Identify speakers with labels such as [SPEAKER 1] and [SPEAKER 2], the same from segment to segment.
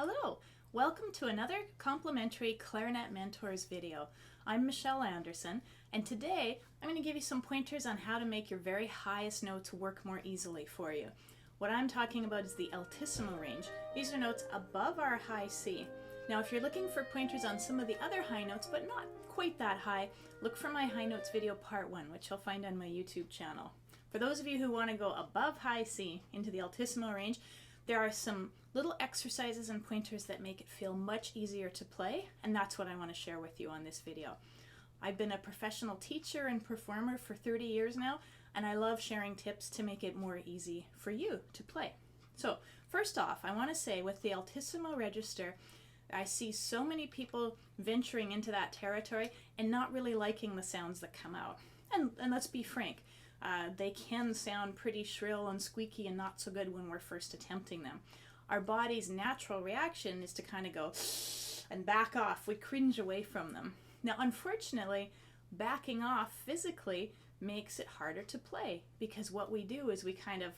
[SPEAKER 1] Hello, welcome to another complimentary Clarinet Mentors video. I'm Michelle Anderson, and today I'm going to give you some pointers on how to make your very highest notes work more easily for you. What I'm talking about is the altissimo range. These are notes above our high C. Now if you're looking for pointers on some of the other high notes, but not quite that high, look for my high notes video part 1, which you'll find on my YouTube channel. For those of you who want to go above high C into the altissimo range, there are some little exercises and pointers that make it feel much easier to play, and that's what I want to share with you on this video. I've been a professional teacher and performer for 30 years now, and I love sharing tips to make it more easy for you to play. So first off, I want to say with the altissimo register, I see so many people venturing into that territory and not really liking the sounds that come out. And let's be frank, they can sound pretty shrill and squeaky and not so good when we're first attempting them. Our body's natural reaction is to kind of go and back off. We cringe away from them. Now, unfortunately, backing off physically makes it harder to play because what we do is we kind of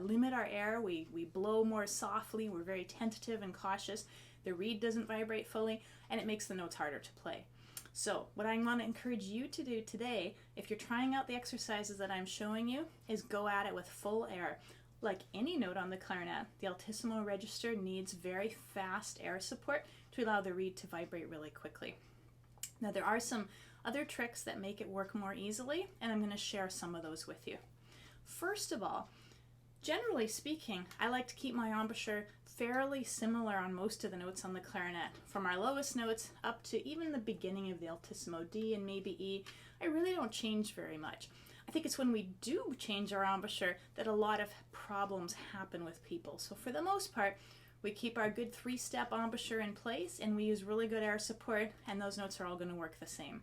[SPEAKER 1] limit our air, we blow more softly, we're very tentative and cautious, the reed doesn't vibrate fully, and it makes the notes harder to play. So what I want to encourage you to do today, if you're trying out the exercises that I'm showing you, is go at it with full air. Like any note on the clarinet, the altissimo register needs very fast air support to allow the reed to vibrate really quickly. Now there are some other tricks that make it work more easily, and I'm going to share some of those with you. First of all, generally speaking, I like to keep my embouchure fairly similar on most of the notes on the clarinet. From our lowest notes up to even the beginning of the altissimo, D and maybe E, I really don't change very much. I think it's when we do change our embouchure that a lot of problems happen with people. So for the most part, we keep our good 3-step embouchure in place and we use really good air support, and those notes are all going to work the same.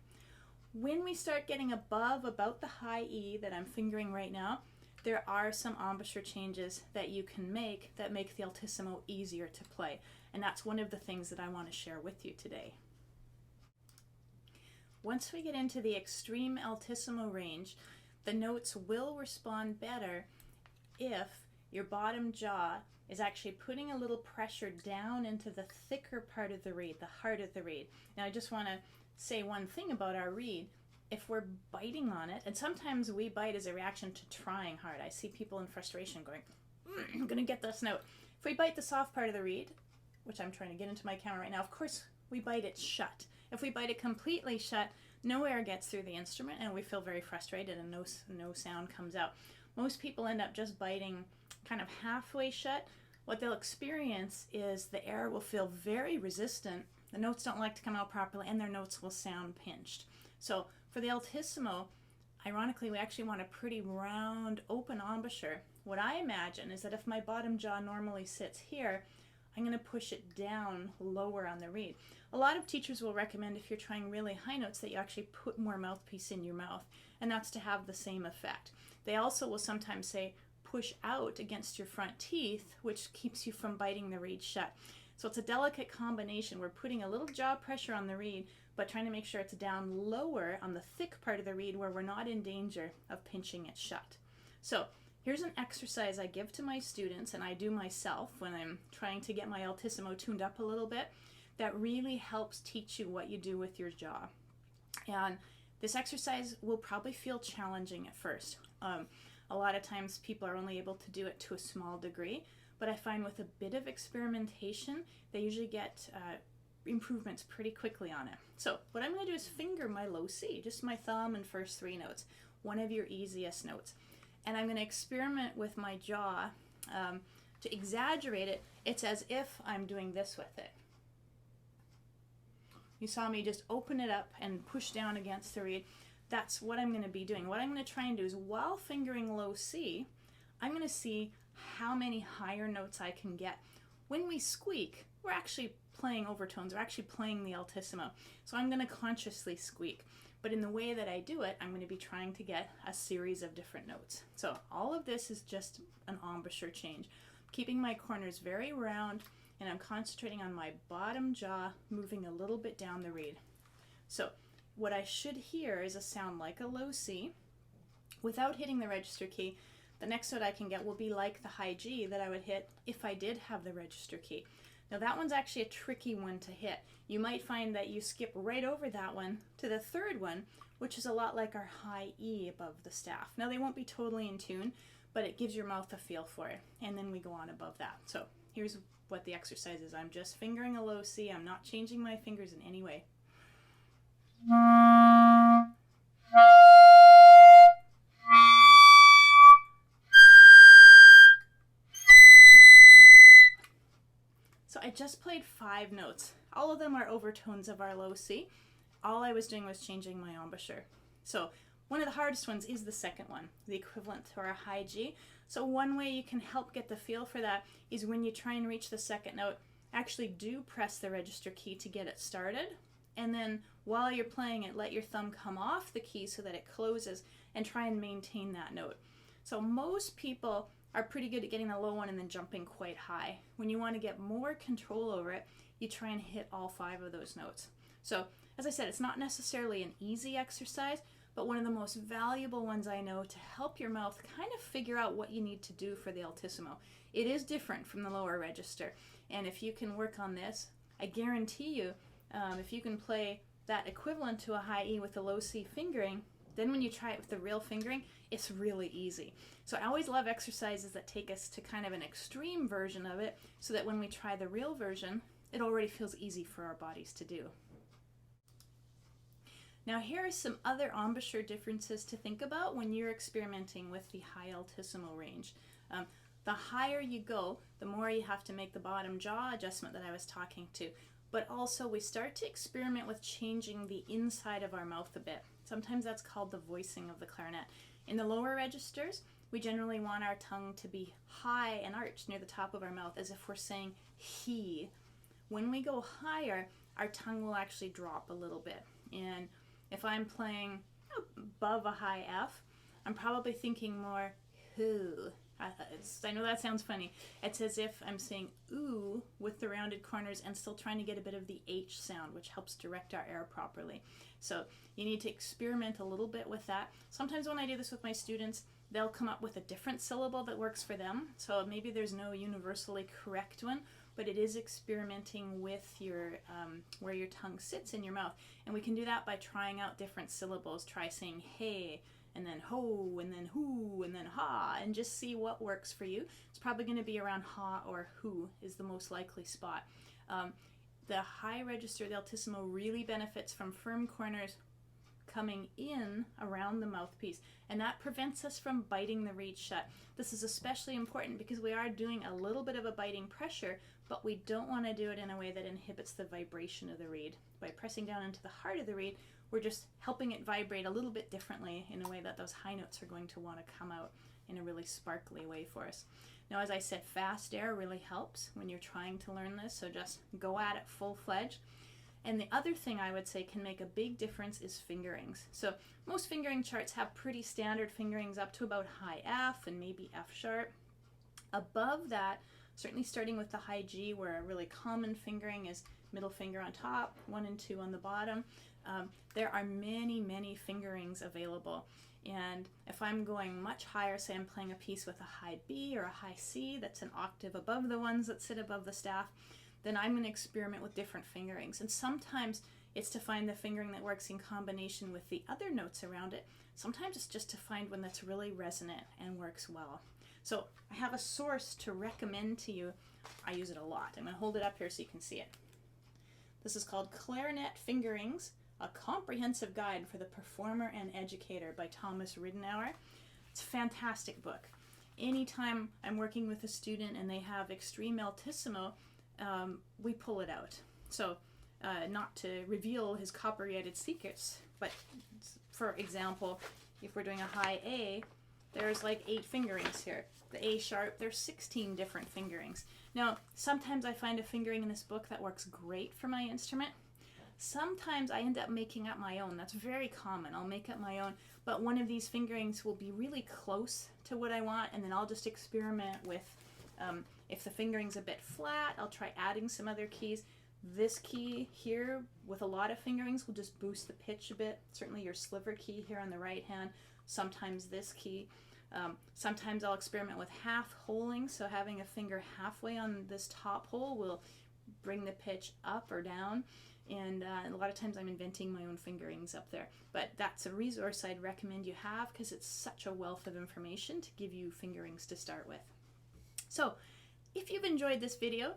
[SPEAKER 1] When we start getting above about the high E that I'm fingering right now, there are some embouchure changes that you can make that make the altissimo easier to play, and that's one of the things that I want to share with you today. Once we get into the extreme altissimo range, the notes will respond better if your bottom jaw is actually putting a little pressure down into the thicker part of the reed, the heart of the reed. Now I just want to say one thing about our reed. If we're biting on it, and sometimes we bite as a reaction to trying hard. I see people in frustration going, I'm going to get this note. If we bite the soft part of the reed, which I'm trying to get into my camera right now, of course we bite it shut. If we bite it completely shut, no air gets through the instrument and we feel very frustrated and no sound comes out. Most people end up just biting kind of halfway shut. What they'll experience is the air will feel very resistant, the notes don't like to come out properly, and their notes will sound pinched. So for the altissimo, ironically, we actually want a pretty round, open embouchure. What I imagine is that if my bottom jaw normally sits here, I'm going to push it down lower on the reed. A lot of teachers will recommend, if you're trying really high notes, that you actually put more mouthpiece in your mouth, and that's to have the same effect. They also will sometimes say push out against your front teeth, which keeps you from biting the reed shut. So it's a delicate combination. We're putting a little jaw pressure on the reed, but trying to make sure it's down lower on the thick part of the reed where we're not in danger of pinching it shut. So here's an exercise I give to my students, and I do myself when I'm trying to get my altissimo tuned up a little bit, that really helps teach you what you do with your jaw. And this exercise will probably feel challenging at first. A lot of times people are only able to do it to a small degree, but I find with a bit of experimentation, they usually get improvements pretty quickly on it. So what I'm going to do is finger my low C, just my thumb and first 3 notes, one of your easiest notes. And I'm going to experiment with my jaw to exaggerate it. It's as if I'm doing this with it. You saw me just open it up and push down against the reed. That's what I'm going to be doing. What I'm going to try and do is, while fingering low C, I'm going to see how many higher notes I can get. When we squeak, we're actually playing overtones, we're actually playing the altissimo. So I'm going to consciously squeak. But in the way that I do it, I'm going to be trying to get a series of different notes. So all of this is just an embouchure change. Keeping my corners very round, and I'm concentrating on my bottom jaw moving a little bit down the reed. So what I should hear is a sound like a low C without hitting the register key. The next note I can get will be like the high G that I would hit if I did have the register key. Now that one's actually a tricky one to hit. You might find that you skip right over that one to the third one, which is a lot like our high E above the staff. Now they won't be totally in tune, but it gives your mouth a feel for it. And then we go on above that. So here's what the exercise is. I'm just fingering a low C. I'm not changing my fingers in any way. So I just played 5 notes. All of them are overtones of our low C. All I was doing was changing my embouchure. So one of the hardest ones is the second one, the equivalent to our high G. So one way you can help get the feel for that is when you try and reach the second note, actually do press the register key to get it started. And then while you're playing it, let your thumb come off the key so that it closes and try and maintain that note. So most people are pretty good at getting the low one and then jumping quite high. When you want to get more control over it, you try and hit all 5 of those notes. So as I said, it's not necessarily an easy exercise, but one of the most valuable ones I know to help your mouth kind of figure out what you need to do for the altissimo. It is different from the lower register, and if you can work on this, I guarantee you, if you can play that equivalent to a high E with the low C fingering, then when you try it with the real fingering, it's really easy. So I always love exercises that take us to kind of an extreme version of it, so that when we try the real version, it already feels easy for our bodies to do. Now here are some other embouchure differences to think about when you're experimenting with the high altissimo range. The higher you go, the more you have to make the bottom jaw adjustment that I was talking to. But also we start to experiment with changing the inside of our mouth a bit. Sometimes that's called the voicing of the clarinet. In the lower registers, we generally want our tongue to be high and arched near the top of our mouth as if we're saying he. When we go higher, our tongue will actually drop a little bit. And if I'm playing above a high F, I'm probably thinking more who. I know that sounds funny. It's as if I'm saying ooh with the rounded corners and still trying to get a bit of the H sound, which helps direct our air properly. So you need to experiment a little bit with that. Sometimes when I do this with my students, they'll come up with a different syllable that works for them. So maybe there's no universally correct one, but it is experimenting with your where your tongue sits in your mouth. And we can do that by trying out different syllables. Try saying hey, and then ho, and then who, and then ha, and just see what works for you. It's probably going to be around ha or who is the most likely spot. The high register, the altissimo, really benefits from firm corners coming in around the mouthpiece, and that prevents us from biting the reed shut. This is especially important because we are doing a little bit of a biting pressure, but we don't want to do it in a way that inhibits the vibration of the reed. By pressing down into the heart of the reed, we're just helping it vibrate a little bit differently in a way that those high notes are going to want to come out in a really sparkly way for us. Now, as I said, fast air really helps when you're trying to learn this, so just go at it full-fledged. And the other thing I would say can make a big difference is fingerings. So most fingering charts have pretty standard fingerings up to about high F and maybe F sharp. Above that, certainly starting with the high G, where a really common fingering is middle finger on top, 1 and 2 on the bottom, there are many, many fingerings available. And if I'm going much higher, say I'm playing a piece with a high B or a high C that's an octave above the ones that sit above the staff, then I'm going to experiment with different fingerings. And sometimes it's to find the fingering that works in combination with the other notes around it. Sometimes it's just to find one that's really resonant and works well. So I have a source to recommend to you. I use it a lot. I'm going to hold it up here so you can see it. This is called Clarinet Fingerings, A Comprehensive Guide for the Performer and Educator by Thomas Ridenour. It's a fantastic book. Anytime I'm working with a student and they have extreme altissimo, we pull it out. So not to reveal his copyrighted secrets, but for example, if we're doing a high A, there's like 8 fingerings here. The A sharp, there's 16 different fingerings. Now, sometimes I find a fingering in this book that works great for my instrument. Sometimes I end up making up my own. That's very common. I'll make up my own, but one of these fingerings will be really close to what I want, and then I'll just experiment with, if the fingering's a bit flat, I'll try adding some other keys. This key here with a lot of fingerings will just boost the pitch a bit. Certainly your sliver key here on the right hand. Sometimes this key. Sometimes I'll experiment with half holing, so having a finger halfway on this top hole will bring the pitch up or down. And a lot of times I'm inventing my own fingerings up there. But that's a resource I'd recommend you have because it's such a wealth of information to give you fingerings to start with. So if you've enjoyed this video,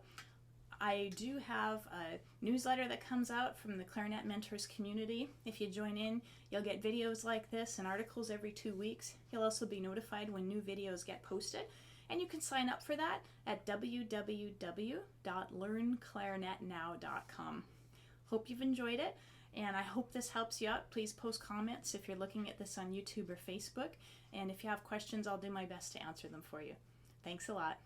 [SPEAKER 1] I do have a newsletter that comes out from the Clarinet Mentors community. If you join in, you'll get videos like this and articles every 2 weeks. You'll also be notified when new videos get posted. And you can sign up for that at www.learnclarinetnow.com. Hope you've enjoyed it, and I hope this helps you out. Please post comments if you're looking at this on YouTube or Facebook. And if you have questions, I'll do my best to answer them for you. Thanks a lot.